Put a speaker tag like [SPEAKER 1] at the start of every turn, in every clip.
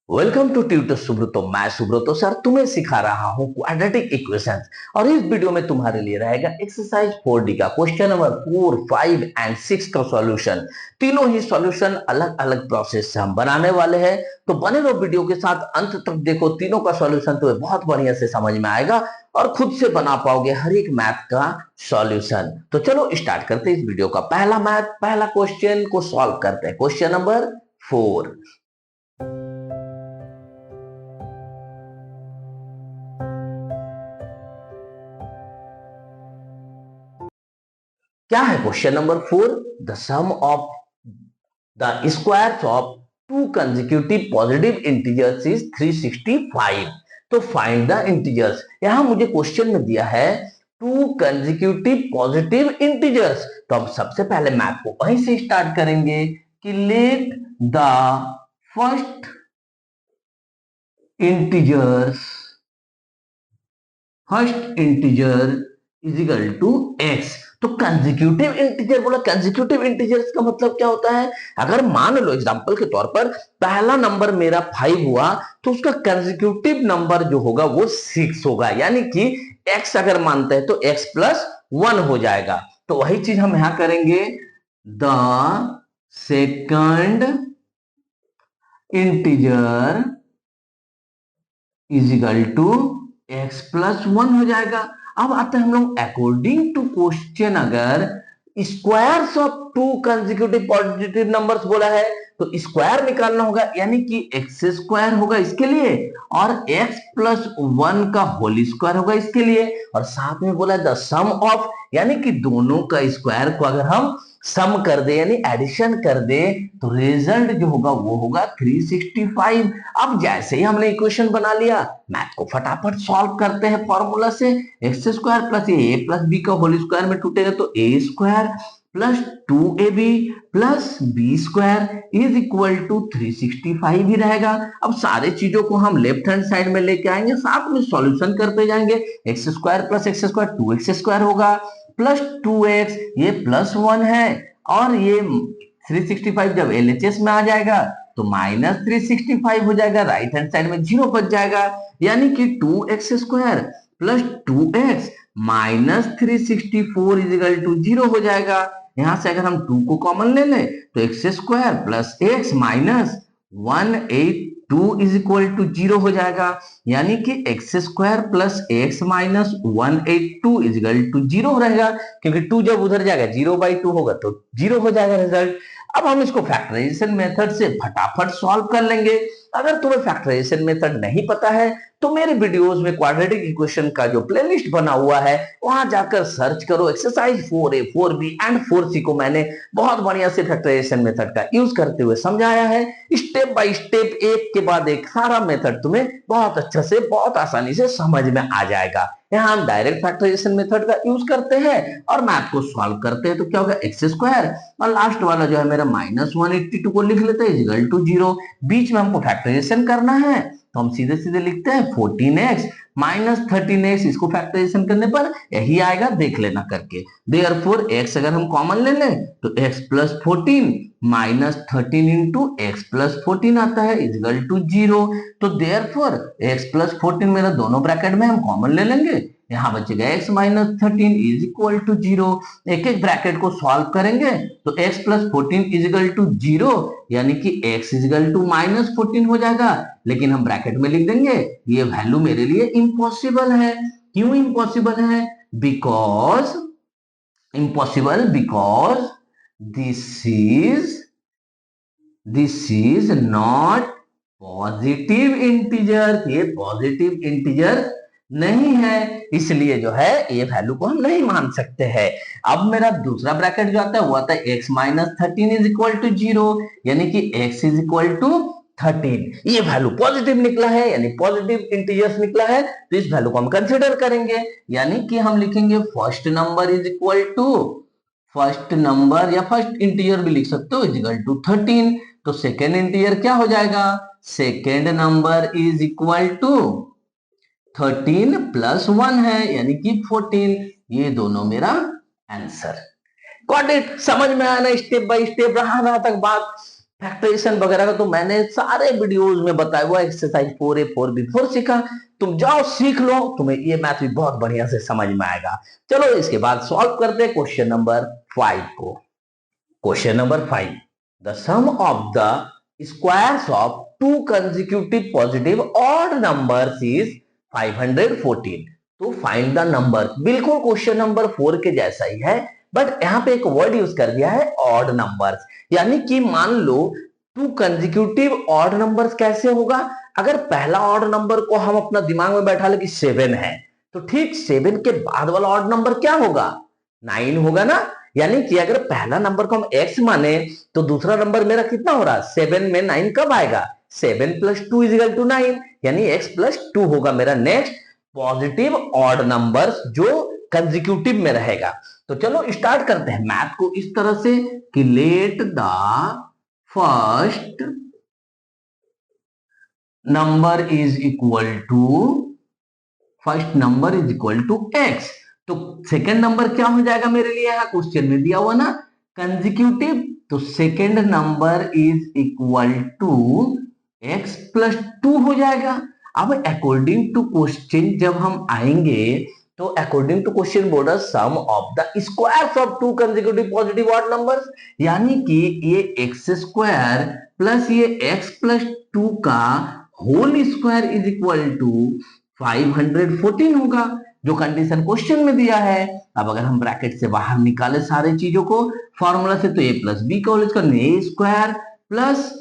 [SPEAKER 1] Welcome to tutor Subroto. मैं Subroto sir तुम्हें सिखा रहा हूँ क्वाड्रेटिक इक्वेशंस और इस वीडियो में तुम्हारे लिए रहेगा एक्सरसाइज 4D का क्वेश्चन नंबर 4, 5 एंड 6 का सॉल्यूशन। तीनों ही सॉल्यूशन अलग अलग प्रोसेस से हम बनाने वाले हैं, तो बने रहो वीडियो के साथ अंत तक। देखो तीनों का सॉल्यूशन तुम्हें बहुत बढ़िया से समझ में आएगा और खुद से बना पाओगे हर एक मैथ का सॉल्यूशन। तो चलो स्टार्ट करते हैं इस वीडियो का पहला मैथ, पहला क्वेश्चन को सॉल्व करते हैं। Question number 4। क्या है question number 4? The sum of the squares of two consecutive positive integers is 365। तो फाइंड द इंटीजर्स। यहां मुझे क्वेश्चन में दिया है टू कंसेक्यूटिव पॉजिटिव इंटीजर्स, तो हम सबसे पहले मैथ को वहीं से स्टार्ट करेंगे कि let the first integers is equal to x. तो कंसेक्यूटिव इंटीजर बोला, कंसेक्यूटिव इंटीजर्स का मतलब क्या होता है? अगर मान लो एग्जांपल के तौर पर पहला नंबर मेरा 5 हुआ तो उसका कंसेक्यूटिव नंबर जो होगा वो 6 होगा, यानी कि x अगर मानते हैं तो x प्लस 1 हो जाएगा। तो वही चीज हम यहां करेंगे, the second integer is equal to x plus 1 हो जाएगा। अब आते हैं हम लोग अकॉर्डिंग टू क्वेश्चन, अगर squares of two consecutive positive numbers बोला है तो स्क्वायर निकालना होगा, यानी कि एक्स स्क्वायर होगा इसके लिए और एक्स प्लस 1 का होल स्क्वायर होगा इसके लिए, और साथ में बोला द सम ऑफ, यानी कि दोनों का स्क्वायर को अगर हम सम कर दे यानी एडिशन कर दे तो रिजल्ट जो होगा वो होगा 365। अब जैसे ही हमने इक्वेशन बना लिया, मैथ को फटाफट सॉल्व करते हैं फॉर्मूला से। X square plus a plus b का होल स्क्वायर में टूटेगा तो a square plus 2ab plus b square is equal to 365 ही रहेगा। अब सारे चीजों को हम लेफ्ट हैंड साइड में लेके आएंगे, साथ में सॉल्यूशन करते जाएंगे। X square plus x square 2x square होगा प्लस 2x, ये प्लस 1 है और ये 365 जब एलएचएस में आ जाएगा तो माइनस 365 हो जाएगा, राइट हैंड साइड में जीरो बच जाएगा, यानी कि 2x square plus 2x minus 364 is equal to 0 हो जाएगा। यहां से अगर हम 2 को कॉमन ले लें तो x square plus x minus 182 is equal to 0 हो जाएगा, यानी कि x square plus x minus 182 is equal to 0 रहेगा, क्योंकि 2 जब उधर जाएगा 0/2 होगा तो 0 हो जाएगा रिजल्ट। अब हम इसको फैक्टराइजेशन मेथड से फटाफट सॉल्व कर लेंगे। अगर तुम्हें फैक्टराइजेशन मेथड नहीं पता है तो मेरे वीडियोस में क्वाड्रेटिक इक्वेशन का जो प्लेलिस्ट बना हुआ है वहां जाकर सर्च करो। Exercise 4A 4B and 4C को मैंने बहुत बढ़िया से फैक्टराइजेशन मेथड का यूज करते हुए समझाया है। स्टेप बाय स्टेप, एक के बाद एक सारा मेथड तुम्हें बहुत अच्छे से बहुत आसानी से समझ में आ जाएगा। यहाँ हम डायरेक्ट फैक्टराइजेशन मेथड का यूज करते हैं और मैथ को सॉल्व करते हैं। तो क्या होगा, एक्स स्क्वायर और लास्ट वाला जो है मेरा माइनस 182 को लिख लेते हैं इक्वल टू 0। बीच में हमको फैक्टराइजेशन करना है तो हम सीधे सीधे लिखते हैं 14x माइनस 13x, इसको फैक्टराइजेशन करने पर यही आएगा, देख लेना करके। देयरफॉर x अगर हम कॉमन ले लें तो x plus 14 minus 13 into x plus 14 आता है इक्वल टू 0। तो देयरफॉर x प्लस 14 मेरा दोनों ब्रैकेट में हम कॉमन ले लेंगे, यहां बचेगा x minus 13 is equal to 0। एक एक ब्रैकेट को सॉल्व करेंगे तो x plus 14 is equal to 0, यानी कि x is equal to minus 14 हो जाएगा, लेकिन हम ब्रैकेट में लिख देंगे ये वैल्यू मेरे लिए इम्पॉसिबल है। क्यों इम्पॉसिबल है? Because impossible because this is not positive integer, ये पॉजिटिव इंटीजर नहीं है, इसलिए जो है ये वैल्यू को हम नहीं मान सकते हैं। अब मेरा दूसरा ब्रैकेट जो आता है वो आता है x minus 13 is equal to 0, यानी कि x इज इक्वल टू 13। ये वैल्यू पॉजिटिव निकला है यानी पॉजिटिव इंटीजर्स निकला है, तो इस वैल्यू को हम कंसीडर करेंगे, यानी कि हम लिखेंगे first number is equal to, first number या फर्स्ट इंटीजर भी लिख सकते हो, इज इक्वल टू 13। तो सेकेंड इंटीजर क्या हो जाएगा, second number is equal to 13 plus 1 है यानी कि 14। ये दोनों मेरा आंसर। Got it? समझ में आया ना स्टेप बाय स्टेप, रहा तक बात। फैक्टराइजेशन वगैरह का तो मैंने सारे वीडियोस में बताया हुआ, एक्सरसाइज 4A 4B 4 सीखा। तुम जाओ सीख लो, तुम्हें ये मैथ भी बहुत बढ़िया से समझ में आएगा। चलो इसके बाद सॉल्व करते हैं क्वेश्चन नंबर 5 को। Question number 5, the sum of the squares of two consecutive positive odd numbers is 514। तो फाइंड द नंबर, बिल्कुल क्वेश्चन नंबर 4 के जैसा ही है, बट यहां पे एक वर्ड यूज कर दिया है ऑड नंबर्स। यानी कि मान लो टू कंसेक्यूटिव ऑड नंबर्स कैसे होगा, अगर पहला ऑड नंबर को हम अपना दिमाग में बैठा ले कि 7 है, तो ठीक 7 के बाद वाला ऑड नंबर क्या होगा, 9 होगा ना। यानी कि अगर पहला नंबर को हम x माने तो दूसरा नंबर मेरा कितना हो रहा है, 7 में 9 कब आएगा, 7 + 2 = 9, यानी x + 2 होगा मेरा नेक्स्ट पॉजिटिव ऑड नंबर जो कंसेक्यूटिव में रहेगा। तो चलो स्टार्ट करते हैं मैथ को इस तरह से कि let the first number is equal to x। तो सेकंड नंबर क्या हो जाएगा मेरे लिए, यहां क्वेश्चन में दिया हुआ ना कंसेक्यूटिव, तो second number is equal to x + 2 हो जाएगा। अब अकॉर्डिंग टू क्वेश्चन जब हम आएंगे तो अकॉर्डिंग टू क्वेश्चन बोल रहा sum of the squares of two consecutive positive odd numbers, यानी कि ये x² प्लस ये x + 2 का whole square is equal to 514 होगा, जो कंडीशन क्वेश्चन में दिया है। अब अगर हम ब्रैकेट से बाहर निकाले सारे चीजों को फॉर्मूला से, तो a + b का whole square a² plus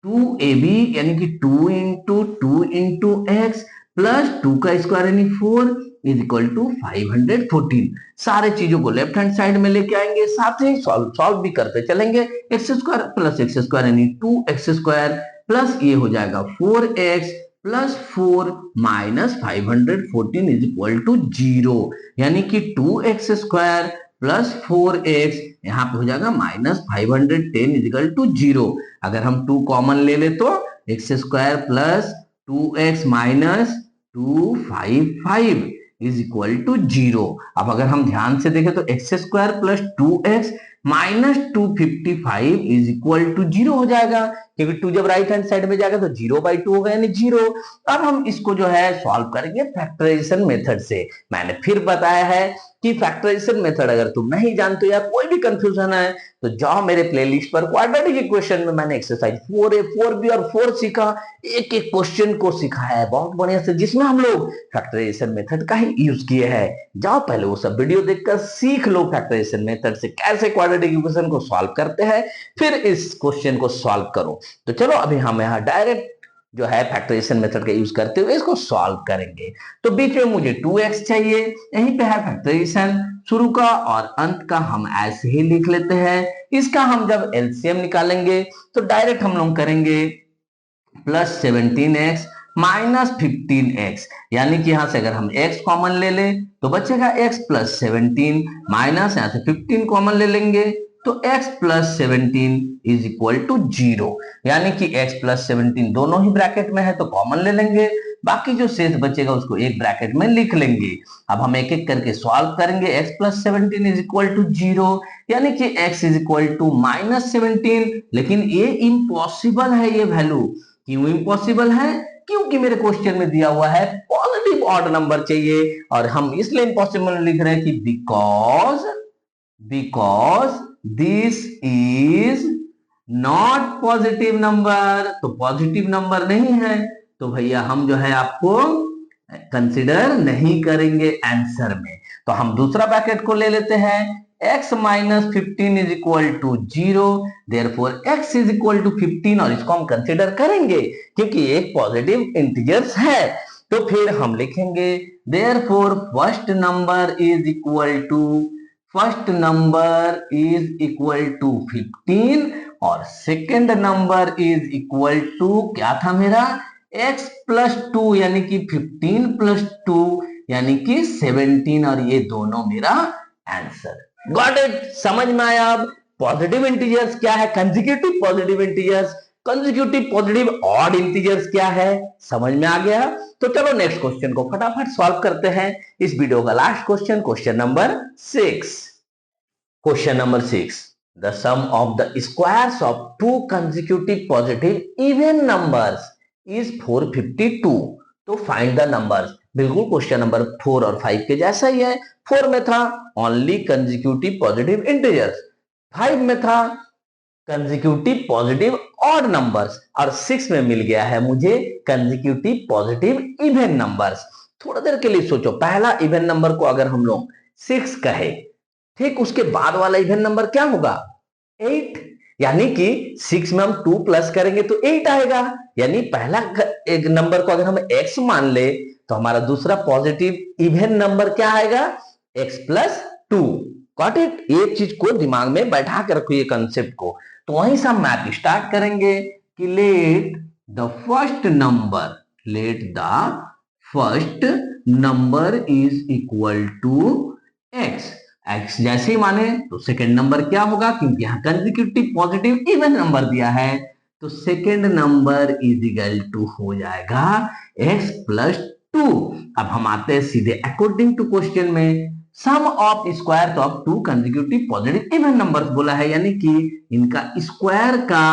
[SPEAKER 1] 2ab यानी कि 2 × 2 × x प्लस 2 का स्क्वायर यानी 4 इज इक्वल टू 514। सारे चीजों को लेफ्ट हैंड साइड में लेके आएंगे, साथ ही सॉल्व भी करते चलेंगे। x² प्लस x² यानी 2x² प्लस ये हो जाएगा 4x plus 4 minus 514 is equal to 0, यानी कि 2x² प्लस 4x यहां पे हो जाएगा माइनस 510 इज इक्वल टू 0। अगर हम 2 कॉमन ले ले तो x² plus 2x minus 255 is equal to 0। अब अगर हम ध्यान से देखें तो x² plus 2x minus 255 is equal to 0 हो जाएगा, क्योंकि 2 जब राइट हैंड साइड में जाएगा तो 0/2 होगा यानी 0। अब हम इसको जो है सॉल्व करेंगे फैक्टराइजेशन मेथड से। मैंने फिर बताया है कि फैक्टराइजेशन मेथड अगर तुम नहीं जानते या कोई भी कंफ्यूजन है तो जाओ मेरे प्लेलिस्ट पर, क्वाड्रेटिक इक्वेशन में मैंने एक्सरसाइज 4A 4B और 4 सीखा, एक एक क्वेश्चन को सिखाया है बहुत बढ़िया से, जिसमें हम लोग फैक्टराइजेशन मेथड का ही यूज किए हैं। जाओ पहले वो सब वीडियो देखकर सीख लो फैक्टराइजेशन मेथड से कैसे क्वाड्रेटिक इक्वेशन को सॉल्व करते हैं, फिर इस क्वेश्चन को सॉल्व करो। तो चलो अभी हम यहाँ डायरेक्ट जो है फैक्टराइजेशन मेथड का यूज करते हुए इसको सॉल्व करेंगे। तो बीच में मुझे 2x चाहिए, यहीं पे है फैक्टराइजेशन, शुरू का और अंत का हम ऐसे ही लिख लेते हैं। इसका हम जब एलसीएम निकालेंगे तो डायरेक्ट हम लोग करेंगे प्लस 17x माइनस 15x, यानी कि यहां से अगर हम x कॉमन ले ले तो बचेगा x प्लस 17 माइनस यहां से 15 कॉमन ले लेंगे तो x plus 17 is equal to 0, यानी कि x प्लस 17 दोनों ही ब्रैकेट में है तो कॉमन ले लेंगे, बाकी जो शेष बचेगा उसको एक ब्रैकेट में लिख लेंगे। अब हम एक एक करके सॉल्व करेंगे। x plus 17 is equal to 0, यानी कि x is equal to minus 17, लेकिन ये इम्पॉसिबल है ये वैल्यू। क्यों इम्पॉसिबल है, क्योंकि मेरे क्वेश्चन में दिया हुआ है पॉजिटिव ऑड नंबर चाहिए, और हम इसलिए इम्पॉसिबल लिख रहे हैं कि because this is not positive number, तो पॉजिटिव नंबर नहीं है, तो भैया हम जो है आपको कंसिडर नहीं करेंगे आंसर में। तो हम दूसरा ब्रैकेट को ले लेते हैं, x minus 15 is equal to 0, therefore x is equal to 15, और इसको हम कंसिडर करेंगे क्योंकि एक पॉजिटिव इंटीजर्स है। तो फिर हम लिखेंगे therefore first number is equal to 15 और second number is equal to क्या था मेरा, x प्लस 2 यानी कि 15 प्लस 2 यानी कि 17, और ये दोनों मेरा आंसर। गॉट इट, समझ में आया। अब पॉजिटिव इंटीजर्स क्या है, consecutive positive integers, consecutive positive odd integers क्या है, समझ में आ गया। तो चलो नेक्स्ट क्वेश्चन को फटाफट सॉल्व करते हैं। इस वीडियो का last question, question number 6। The sum of the squares of two consecutive positive even numbers is 452। तो फाइंड द नंबर्स, बिल्कुल क्वेश्चन नंबर 4 और 5 के जैसा ही है। 4 में था ओनली कंसेक्यूटिव पॉजिटिव इंटीजर्स, 5 में था कंसेक्यूटिव पॉजिटिव ऑड नंबर्स, और 6 में मिल गया है मुझे कंसेक्यूटिव पॉजिटिव इवन नंबर्स। थोड़ा देर के लिए सोचो, पहला इवन नंबर को अगर हम लोग 6 कहे, ठीक, उसके बाद वाला इवन नंबर क्या होगा 8, यानी कि 6 में हम 2 प्लस करेंगे तो 8 आएगा। यानी पहला एक नंबर को अगर हम x मान ले तो हमारा दूसरा पॉजिटिव इवन नंबर क्या आएगा x प्लस 2। Got it? एक चीज को दिमाग में बैठा के रखो, ये कंसेप्ट को। तो वहीं से हम मैथ स्टार्ट करेंगे कि let the first number is equal to x। x जैसे ही माने तो सेकेंड नंबर क्या होगा, क्योंकि यहाँ कंसेक्यूटिव पॉजिटिव इवन नंबर दिया है, तो second number is equal to हो जाएगा x प्लस 2। अब हम आते हैं सीधे अकॉर्डिंग टू क्वेश्चन में, sum of square of two consecutive positive even numbers बोला है, यानी कि इनका स्क्वायर का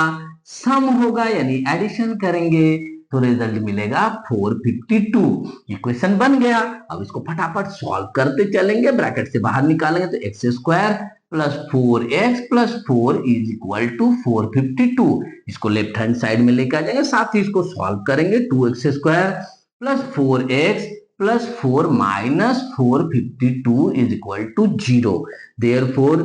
[SPEAKER 1] सम होगा, यानी एडिशन करेंगे तो रिजल्ट मिलेगा 452। इक्वेशन बन गया। अब इसको फटाफट सॉल्व करते चलेंगे, ब्रैकेट से बाहर निकालेंगे तो x square plus 4x plus 4 is equal to 452। इसको लेफ्ट हैंड साइड में लेकर आ जाएंगे, साथ ही इसको सॉल्व करेंगे। 2x square plus 4x plus 4 minus 452 is equal to 0। Therefore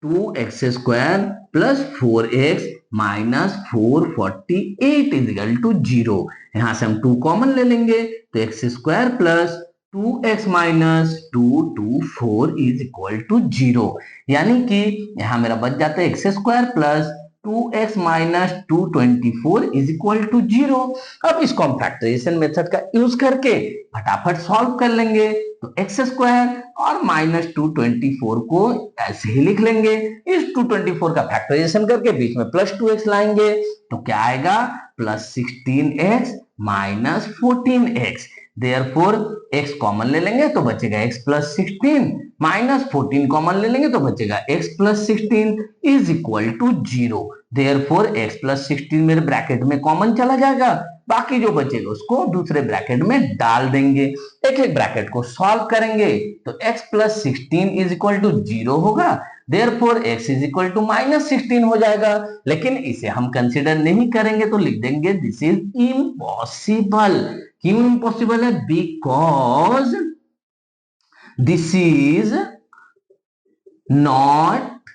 [SPEAKER 1] 2x square plus 4x minus 448 is equal to 0। यहां से हम 2 कॉमन ले लेंगे तो x square plus 2x minus 224 is equal to 0। यानी कि यहां मेरा बच जाता है x square plus 2x minus 224 is equal to 0। अब इसको हम फैक्टराइजेशन मेथड का यूज करके फटाफट सॉल्व कर लेंगे। तो एक्स स्क्वायर और माइनस 224 को ऐसे ही लिख लेंगे। इस 224 का फैक्टराइजेशन करके बीच में प्लस 2x लाएंगे तो क्या आएगा plus 16x minus 14x। Therefore x common ले लेंगे तो बचेगा x प्लस 16 माइनस 14 कॉमन ले लेंगे तो बचेगा x plus 16 is equal to 0। Therefore x plus 16 मेरे ब्रैकेट में कॉमन चला जाएगा, बाकी जो बचेगा उसको दूसरे ब्रैकेट में डाल देंगे। एक एक ब्रैकेट को सॉल्व करेंगे तो x plus 16 is equal to 0 होगा। Therefore x is equal to minus 16 हो जाएगा, लेकिन इसे हम कंसिडर नहीं करेंगे तो लिख देंगे दिस इज इम्पॉसिबल। क्यों इम्पॉसिबल है? Because this is not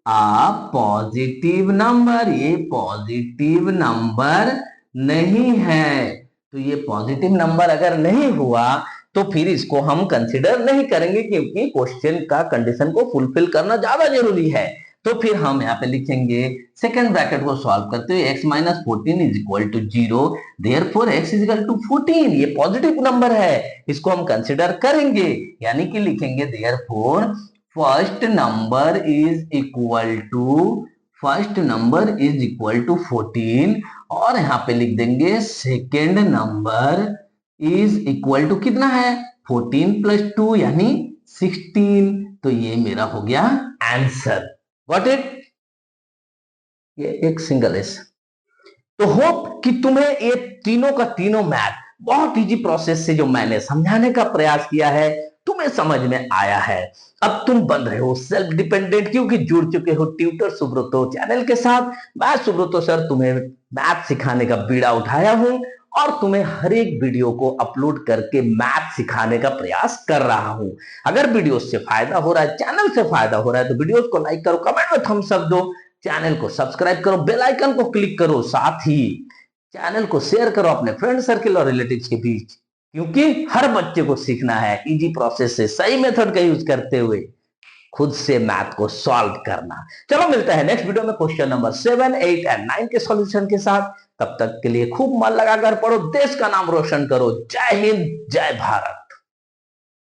[SPEAKER 1] a positive number. ये पॉजिटिव नंबर नहीं है। तो ये पॉजिटिव नंबर अगर नहीं हुआ तो फिर इसको हम कंसिडर नहीं करेंगे, क्योंकि क्वेश्चन का कंडीशन को फुलफिल करना ज्यादा जरूरी है। तो फिर हम यहाँ पे लिखेंगे सेकंड ब्रैकेट को सॉल्व करते हुए x minus 14 is equal to 0। Therefore x is equal to 14। ये पॉजिटिव नंबर है, इसको हम कंसिडर करेंगे, यानी कि लिखेंगे therefore first number is equal to 14 और यहाँ पे लिख देंगे second number is equal to कितना है 14 प्लस 2 यानी 16। तो ये मेरा हो गया आंसर। Got it? ये एक सिंगल एस। तो होप कि तुम्हें ये तीनों का तीनों मैथ बहुत इजी प्रोसेस से जो मैंने समझाने का प्रयास किया है तुम्हें समझ में आया है। अब तुम बन रहे हो सेल्फ डिपेंडेंट, क्योंकि जुड़ चुके हो ट्यूटर सुब्रतो चैनल के साथ। मैं सुब्रतो सर तुम्हें मैथ सिखाने का बीड़ा उठाया हूं और तुम्हें हर एक वीडियो को अपलोड करके मैथ सिखाने का प्रयास कर रहा हूं। अगर वीडियो से फायदा हो रहा है, चैनल से फायदा हो रहा है, तो वीडियोस को लाइक करो, कमेंट में थम्स अप दो, चैनल को सब्सक्राइब करो, बेल आइकन को क्लिक करो, साथ ही चैनल को शेयर करो अपने फ्रेंड सर्किल और रिलेटिव्स के बीच, क्योंकि हर बच्चे को सीखना है इजी प्रोसेस से सही मेथड का यूज करते हुए खुद से मैथ को सॉल्व करना। चलो मिलता है नेक्स्ट वीडियो में क्वेश्चन नंबर 7, 8 एंड 9 के सॉल्यूशन के साथ। तब तक के लिए खूब मन लगाकर पढ़ो, देश का नाम रोशन करो। जय हिंद, जय भारत।